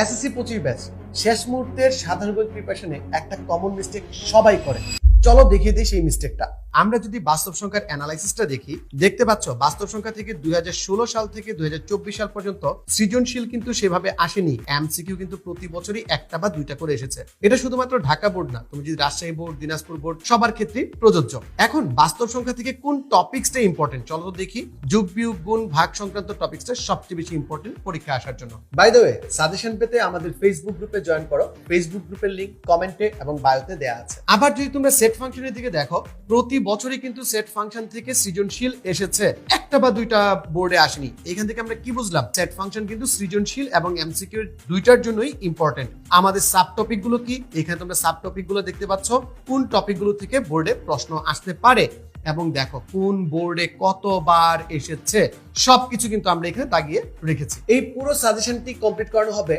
SSC 25 batch শেষ মুহূর্তের সাধারণ গণিত প্রিপারেশনে একটা কমন মিস্টেক সবাই করে। চলো দেখিয়ে দিই সেই মিস্টেকটা। আমরা যদি বাস্তব সংখ্যার অ্যানালাইসিসটা দেখি, দেখতে পাচ্ছ বাস্তব সংখ্যা থেকে 2016 সাল থেকে 2024 সাল পর্যন্ত সৃজনশীল কিন্তু সেভাবে আসেনি। এমসিকিউ কিন্তু প্রতি বছরই একটা বা দুইটা করে এসেছে। এটা শুধুমাত্র ঢাকা বোর্ড না, তুমি যদি রাজশাহী বোর্ড, দিনাজপুর বোর্ড, সবার ক্ষেত্রেই প্রযোজ্য। এখন বাস্তব সংখ্যা থেকে কোন টপিকসটা ইম্পর্টেন্ট চলো তো দেখি। যোগ বিয়োগ গুণ ভাগ সংক্রান্ত টপিকসটা সবচেয়ে বেশি ইম্পর্টেন্ট পরীক্ষা আসার জন্য। বাই দ্য ওয়ে, সাজেশন পেতে আমাদের ফেসবুক গ্রুপে জয়েন করো। ফেসবুক গ্রুপের লিংক কমেন্টে এবং বায়োতে দেওয়া আছে। আবার যদি তোমরা সেট ফাংশনের দিকে দেখো, প্রতি বছরই কিন্তু সেট ফাংশন থেকে সৃজনশীল এসেছে, একটা বা দুইটা বোর্ডে আসেনি। এখান থেকে আমরা কি বুঝলাম? সেট ফাংশন কিন্তু সৃজনশীল এবং এমসিকিউ দুইটার জন্যই ইম্পর্টেন্ট। আমাদের সাব টপিক গুলো কি? এখানে তোমরা সাব টপিক গুলো দেখতে পাচ্ছ, কোন টপিক গুলো থেকে বোর্ডে প্রশ্ন আসতে পারে এবং দেখো কোন বোর্ডে কতবার এসেছে, সবকিছু কিন্তু আমরা এখানে দাগিয়ে রেখেছি। এই পুরো সাজেশনটি কমপ্লিট করানো হবে